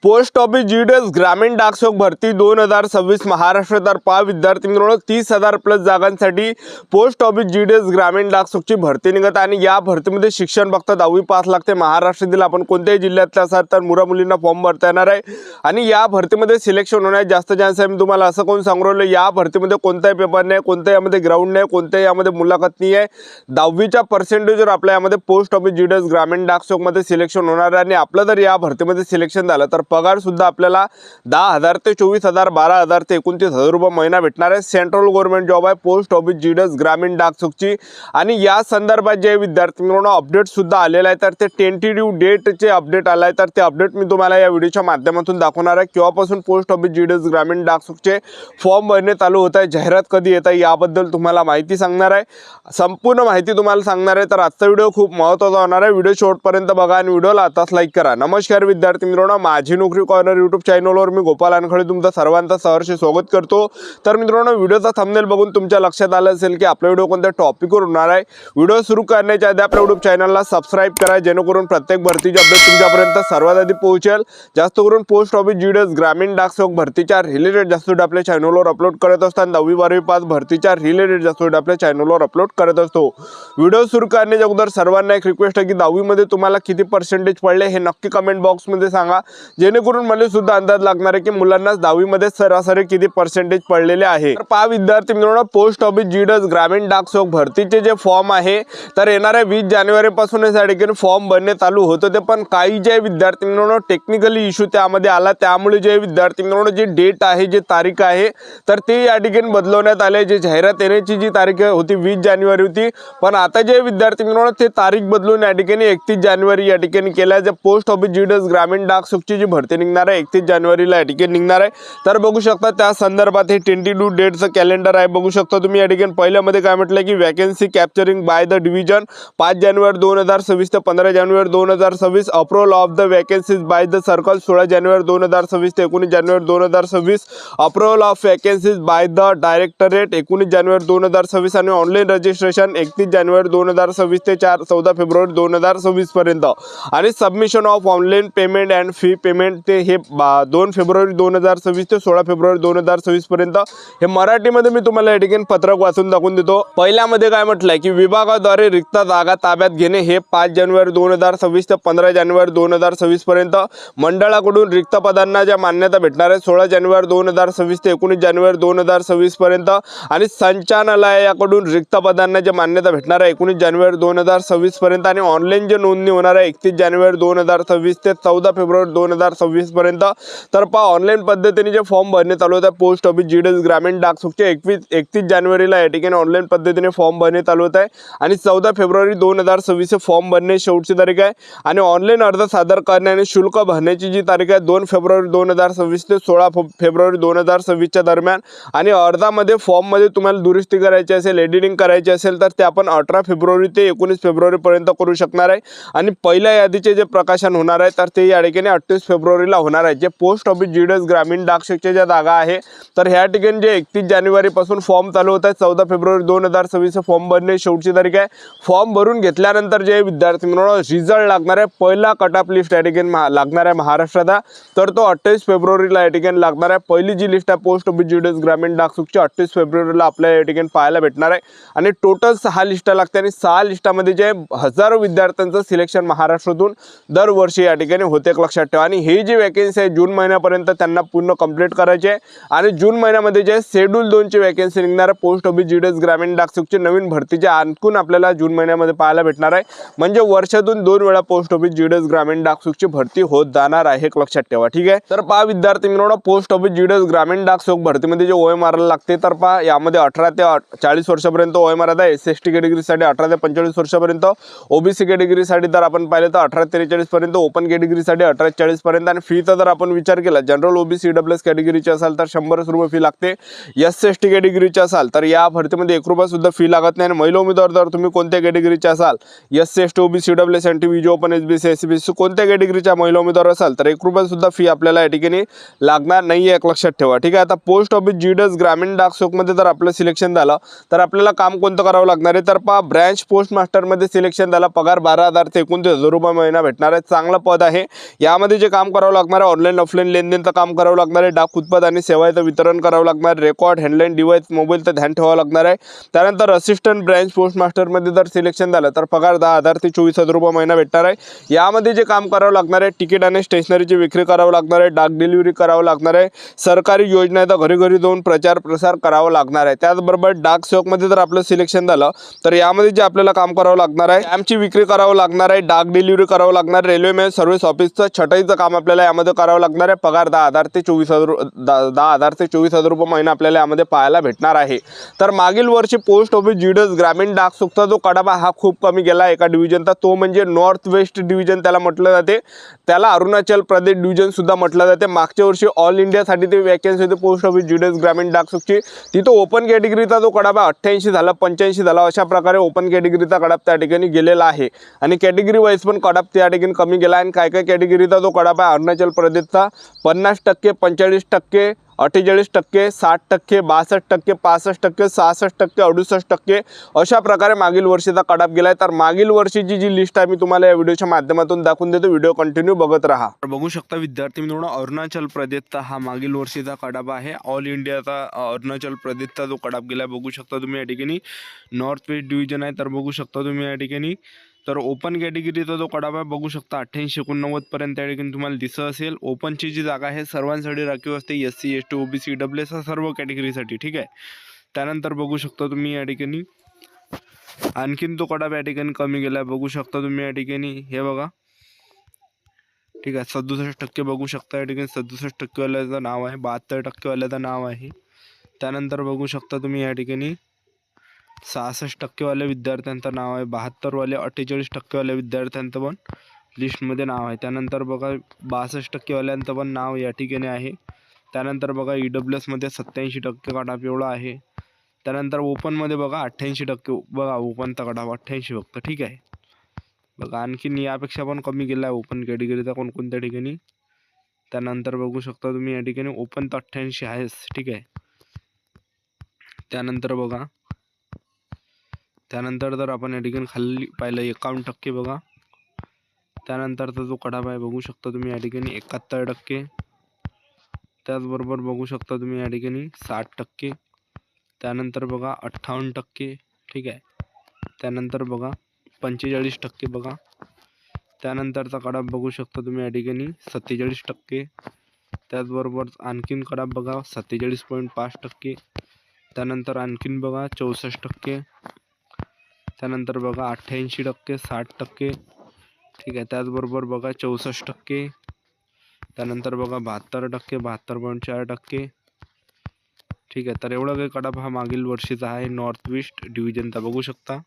Post office GDS ग्रामीण डाकसेवक भरती 2026 महाराष्ट्र तर्फे विद्यार्थी मित्रांनो 30,000 प्लस जागांसाठी पोस्ट ऑफिस जीडीएस ग्रामीण डाकसेवकची भरती निघत आणि या भरतीमध्ये शिक्षण फक्त 10वी पास लागते। महाराष्ट्रातील आपण कोणत्याही जिल्ह्यातल्या असाल तर मुला-मुलींना फॉर्म भरता येणार आहे आणि या भरतीमध्ये सिलेक्शन होण्याचे जास्त चान्स आहे। मी तुम्हाला असं कोण सांगू राहिलो, या भरतीमध्ये कोणताही पेपर नाही, कोणत्याही यामध्ये ग्राउंड नाही, कोणत्याही यामध्ये मुलाखत नाही आहे। 10वीच्या पर्सेंटेजवर आपल्या यामध्ये पोस्ट ऑफिस जीडीएस ग्रामीण डाकसेवकमध्ये सिलेक्शन होणार आहे आणि आपलं जर या भरतीमध्ये सिलेक्शन झालं तर पगार सुद्धा आपल्याला 10,000 ते 24,000 12,000 ते 29,000 रुपये महिना भेटणार आहे। सेंट्रल गव्हर्नमेंट जॉब आहे पोस्ट ऑफिस जीडीएस ग्रामीण डाकसेवकची आणि या संदर्भात जे विद्यार्थी मित्रांनो अपडेट सुद्धा आलेला आहे तर ते टेंटेटिव्ह डेटचे अपडेट आलाय तर ते अपडेट मी तुम्हाला या व्हिडिओच्या माध्यमातून दाखवणार आहे। केव्हापासून पोस्ट ऑफिस जीडीएस ग्रामीण डाकसेवकचे फॉर्म भरणे चालू होत आहे, जाहिरात कधी येत आहे याबद्दल तुम्हाला माहिती सांगणार आहे। संपूर्ण माहिती तुम्हाला सांगणार आहे तर आजचा व्हिडिओ खूप महत्त्वाचा होणार आहे। व्हिडिओ शेवटपर्यंत बघा आणि व्हिडिओला आताच लाईक करा। नमस्कार विद्यार्थी मित्रांनो, माझी नोकरी कॉर्नर यूट्यूब चॅनलवर मी गोपाल अनखळे तुमचं सर्वांचं सहर्ष स्वागत करतो। तर मित्रांनो, व्हिडिओचा थंबनेल बघून तुमच्या लक्षात आलं असेल की आपला व्हिडिओ कोणत्या टॉपिकवर होणार आहे। व्हिडिओ सुरू करण्याच्या आधी आपल्या यूट्यूब चॅनलला सबस्क्राइब करा जेणेकरून प्रत्येक भरतीची अपडेट तुमच्यापर्यंत सर्वात आधी पोहोचेल। जास्त करून पोस्ट ऑफिस जीडीएस ग्रामीण डाकसेवक भरतीच्या रिलेटेड जास्त व्हिडिओ आपल्या चॅनलवर अपलोड करत असताना 10वी 12वी पास भरतीच्या रिलेटेड जास्त व्हिडिओ आपल्या चॅनलवर अपलोड करत असतो। व्हिडिओ सुरू करण्याच्या अगोदर सर्वांना एक रिक्वेस्ट आहे की 10वी मध्ये तुम्हाला किती पर्सेंटेज पडले हे नक्की कमेंट बॉक्समध्ये सांगा, जेणेकरून मला सुद्धा अंदाज लागणार आहे की मुलांना 10वी मध्ये सरासरी किती पर्सेंटेज पडलेले आहे। तर पहा विद्यार्थी मित्रांनो, पोस्ट ऑफिस जीडीएस ग्रामीण डाकसेवक भरतीचे जे फॉर्म आहे तर येणाऱ्या 20 जानेवारी पासून या ठिकाणी फॉर्म भरणे चालू होत होते, पण काही जे विद्यार्थी मित्रांनो टेक्निकली इश्यू त्यामध्ये आला, त्यामुळे जे विद्यार्थी मित्रांनो जी डेट आहे जी तारीख आहे तर ते या ठिकाणी बदलवण्यात आले। जे जाहिरात येण्याची जी तारीख होती 20 जानेवारी होती, पण आता जे विद्यार्थी मित्रांनो ते तारीख बदलून या ठिकाणी 31 जानेवारी या ठिकाणी केल्या। जे पोस्ट ऑफिस जीडीएस ग्रामीण डाकसेवकची जी भरती निघणार आहे 31 जानेवारीला या ठिकाणी निघणार आहे। तर बघू शकता त्या संदर्भात हे टेंटेटिव्ह डेटचं कॅलेंडर आहे। बघू शकता तुम्ही या ठिकाणी पहिल्यामध्ये काय म्हटलं की vacancy capturing by the division 5 जानेवारी 2026 ते 15 जानेवारी 2026, approval of the vacancies by the circle 16 जानेवारी 2026 ते 19 जानेवारी 2026, approval of vacancies by the directorate 19 जानेवारी 2026 आणि ऑनलाईन रजिस्ट्रेशन 31 जानेवारी 2026 ते 14 फेब्रुवारी 2026 पर्यंत आणि submission of online payment and fee payment ते हे 2 फेब्रुवारी 2026 ते 16 फेब्रुवारी 2026 पर्यंत। हे मराठीमध्ये मी तुम्हाला या ठिकाणी पत्रक वाचून दाखवून देतो। पहिल्यामध्ये काय म्हटलंय की विभागाद्वारे रिक्त जागा ताब्यात घेणे हे 5 जानेवारी 2026 ते 15 जानेवारी 2026 पर्यंत, मंडळाकडून रिक्त पदांना ज्या मान्यता भेटणार आहे 16 जानेवारी 2026 ते 19 जानेवारी 2026 पर्यंत आणि संचालनालयाकडून रिक्त पदांना ज्या मान्यता भेटणार आहे 19 जानेवारी 2026 पर्यंत आणि ऑनलाईन जे नोंदणी होणार आहे 31 जानेवारी 2026 ते 14 फेब्रुवारी 2026 पर्यंत। तर पहा ऑनलाईन पद्धतीने जे फॉर्म भरणे चालू होत आहे पोस्ट ऑफिस जीडीएस ग्रामीण डाकसेवकचे 31 जानेवारीला या ठिकाणी ऑनलाईन पद्धतीने फॉर्म भरणे चालू होत आहे आणि 14 फेब्रुवारी 2026 फॉर्म भरणे शेवटची तारीख आहे आणि ऑनलाईन अर्ज सादर करणे आणि शुल्क भरण्याची जी तारीख आहे 2 फेब्रुवारी 2026 ते 16 फेब्रुवारी 2026 च्या दरम्यान आणि अर्जामध्ये फॉर्ममध्ये तुम्हाला दुरुस्ती करायची असेल, एडिटिंग करायची असेल तर ते आपण 18 फेब्रुवारी ते 19 फेब्रुवारी पर्यंत करू शकणार आहे आणि पहिल्या यादीचे जे प्रकाशन होणार आहे तर ते या ठिकाणी 28 फेब्रुवारीला होणार आहे। जे पोस्ट ऑफिस जीडीएस ग्रामीण डाकसेवकच्या ज्या जागा आहे तर ह्या ठिकाणी जे 31 जानेवारी पासून फॉर्म चालू होत आहे 14 फेब्रुवारी 2026 फॉर्म भरणे शेवटची तारीख आहे। फॉर्म भरून घेतल्यानंतर जे विद्यार्थी मित्रांनो रिझल्ट लागणार आहे, पहिला कट ऑफ लिस्ट या ठिकाणी लागणार आहे महाराष्ट्राचा तर तो 28 फेब्रुवारीला या ठिकाणी लागणार आहे। पहिली जी लिस्ट आहे पोस्ट ऑफिस जीडीएस ग्रामीण डाकसेवकची 28 फेब्रुवारीला आपल्याला या ठिकाणी पाहायला भेटणार आहे आणि टोटल 6 लिस्टा लागते आणि 6 लिस्टामध्ये जे हजारो विद्यार्थ्यांचं सिलेक्शन महाराष्ट्रातून दरवर्षी या ठिकाणी होते, एक लक्षात ठेवा। आणि ही जी वॅकन्सी आहे जून महिन्यापर्यंत त्यांना पूर्ण कंप्लीट करायची आहे आणि जून महिन्यामध्ये जे शेड्यूल 2 ची वॅकन्सी निघणार आहे पोस्ट ऑफिस जीडीएस ग्रामीण डाकसेवकची नवीन भरतीचे आणखून आपल्याला जून महिन्यामध्ये पाहायला भेटणार आहे। म्हणजे वर्षातून 2 वेळा पोस्ट ऑफिस जीडीएस ग्रामीण डाकसेवकची भरती होत जाणार आहे, एक लक्षात ठेवा, ठीक आहे। तर पहा विद्यार्थी मित्रांनो, पोस्ट ऑफिस जीडीएस ग्रामीण डाकसेवक भरतीमध्ये जे OMR लागते तर पहा यामध्ये 18 ते 40 वर्षापर्यंत OMR आहे। SC/ST कॅटेगरीसाठी 18 ते 45 वर्षापर्यंत, OBC कॅटेगरीसाठी तर आपण पाहिले तर 18 ते 43 पर्यंत, ओपन कॅटेगरीसाठी 18 ते 40 पर्यंत आणि फीचा जर आपण विचार केला जनरल OBC EWS कॅटेगरीचे असाल तर 100 रुपये फी लागते। SC/ST कॅटेगरीचे असाल तर या भरतीमध्ये 1 रुपया सुद्धा फी लागत नाही आणि महिला उमेदवार जर तुम्ही कोणत्या कॅटेगरीचे असाल SC/ST OBC EWS NT VJ open SBC SCBC कोणत्या कॅटेगरीच्या महिला उमेदवार असाल तर 1 रुपया सुद्धा फी आपल्याला या ठिकाणी लागणार नाही, एक लक्षात ठेवा, ठीक आहे। आता पोस्ट ऑफिस जीडीएस ग्रामीण डाकसेवकमध्ये जर आपलं सिलेक्शन झालं तर आपल्याला काम कोणतं करावं लागणार आहे तर पहा ब्रांच पोस्ट मास्टरमध्ये सिलेक्शन झालं, पगार 12,000 ते 29,000 रुपये महिना भेटणार आहे, चांगलं पद आहे। यामध्ये जे काम करावं लागणार आहे, ऑनलाईन ऑफलाईन लेनदेनचं काम करावं लागणार आहे, डाक उत्पाद आणि सेवाचं वितरण करावं लागणार, रेकॉर्ड हँडलाईन डिव्हाइस मोबाईलचं ध्यान ठेवावं लागणार आहे. त्यानंतर असिस्टंट ब्रँच पोस्ट मास्टरमध्ये जर सिलेक्शन झालं तर पगार 10,000 ते 24,000 रुपये महिना भेटणार आहे. यामध्ये जे काम करावं लागणार आहे, तिकीट आणि स्टेशनरीची विक्री करावं लागणार आहे, डाक डिलिव्हरी करावं लागणार आहे, सरकारी योजनेचा घरी घरी जाऊन प्रचार प्रसार करावा लागणार आहे. त्याचबरोबर डाक सेवकमध्ये जर आपलं सिलेक्शन झालं तर यामध्ये जे आपल्याला काम करावं लागणार आहे, स्टॅम्पची विक्री करावं लागणार आहे, डाक डिलिव्हरी करावं लागणार, रेल्वे मेल सर्व्हिस ऑफिसचं छटाईचं काम आपल्याला यामध्ये करावं लागणार आहे. पगार 10,000 ते 24,000 रुपये महिना आपल्याला यामध्ये पाहायला भेटणार आहे. तर मागील वर्षी पोस्ट ऑफिस जीडीएस ग्रामीण डाक सुखचा जो कडाबा हा खूप कमी गेला एका डिव्हिजनचा, तो म्हणजे नॉर्थ वेस्ट डिव्हिजन त्याला म्हटलं जाते, त्याला अरुणाचल प्रदेश डिव्हिजन सुद्धा म्हटलं जाते. मागच्या वर्षी ऑल इंडियासाठी ती वॅकन्सी होती पोस्ट ऑफिस जीडीएस ग्रामीण डाक सुखची, तिथं ओपन कॅटेगरीचा जो कडाबा 88 झाला, 85 झाला, अशा प्रकारे ओपन कॅटेगरीचा कडाप त्या ठिकाणी गेलेला आहे. आणि कॅटेगरी वाईज पण कडाप त्या ठिकाणी कमी गेला. आणि काय काय कॅटेगरीचा जो कडाप आहे अरुणाचल प्रदेशचा 50%, 45%, 48%, 60%, 62%, 65%, 66%, 68% अशा प्रकारे मागील वर्षीचा कडाप गेला आहे. तर मागील वर्षीची जी लिस्ट आहे मी तुम्हाला या व्हिडिओच्या माध्यमातून दाखवून देतो, व्हिडिओ कंटिन्यू बघत राहा. बघू शकता विद्यार्थी मित्रांनो, अरुणाचल प्रदेशचा हा मागील वर्षीचा कडाप आहे. ऑल इंडियाचा अरुणाचल प्रदेशचा जो कडाप गेला बघू शकता तुम्ही या ठिकाणी. नॉर्थ वेस्ट डिव्हिजन आहे, तर बघू शकता तुम्ही या ठिकाणी. तर ओपन कॅटेगरीचा जो कडाप आहे बघू शकता 88-89 पर्यंत त्या ठिकाणी तुम्हाला दिसत असेल. ओपनची जी जागा आहे सर्वांसाठी राखीव असते, SC ST OBC EWS सर्व कॅटेगरीसाठी, ठीक आहे. त्यानंतर बघू शकता तुम्ही या ठिकाणी आणखीन तो कडाप या ठिकाणी कमी गेला आहे बघू शकता तुम्ही या ठिकाणी. हे बघा, ठीक आहे, 67% बघू शकता या ठिकाणी. 67% वाल्याचं नाव आहे, 72% वाल्याचं नाव आहे. त्यानंतर बघू शकता तुम्ही या ठिकाणी 66% वाल्या विद्यार्थ्यांचं नाव आहे, 72 वाले 48% वाल्या विद्यार्थ्यांचं पण लिस्टमध्ये नाव आहे. त्यानंतर बघा 62% वाल्यांचं पण नाव या ठिकाणी आहे. त्यानंतर बघा EWS मध्ये 87% कडाप एवढा आहे. त्यानंतर ओपनमध्ये बघा 88%, बघा ओपनचा कडाप 88 फक्त, ठीक आहे. बघा आणखीन यापेक्षा पण कमी गेला आहे ओपन कॅटेगरीचा कोणकोणत्या ठिकाणी. त्यानंतर बघू शकता तुम्ही या ठिकाणी ओपन तर 88 आहेच, ठीक आहे. त्यानंतर बघा, त्यानंतर जर आपण या ठिकाणी खाली पाहिलं 51% बघा. त्यानंतरचा जो कडाप आहे बघू शकता तुम्ही या ठिकाणी 71%. त्याचबरोबर बघू शकता तुम्ही या ठिकाणी 60%. त्यानंतर बघा 58%, ठीक आहे. त्यानंतर बघा 45% बघा. त्यानंतरचा कडाप बघू शकता तुम्ही या ठिकाणी 47%. त्याचबरोबर आणखीन कडाप बघा 47.5%. त्यानंतर आणखीन बघा 64%. त्यानंतर बघा 88%, 60%, ठीक आहे. त्याचबरोबर बघा 64%. त्यानंतर बघा 72%, 72.4%, ठीक आहे. तर एवढा काही कडाप हा मागील वर्षीचा आहे नॉर्थ वेस्ट डिव्हिजनचा बघू शकता.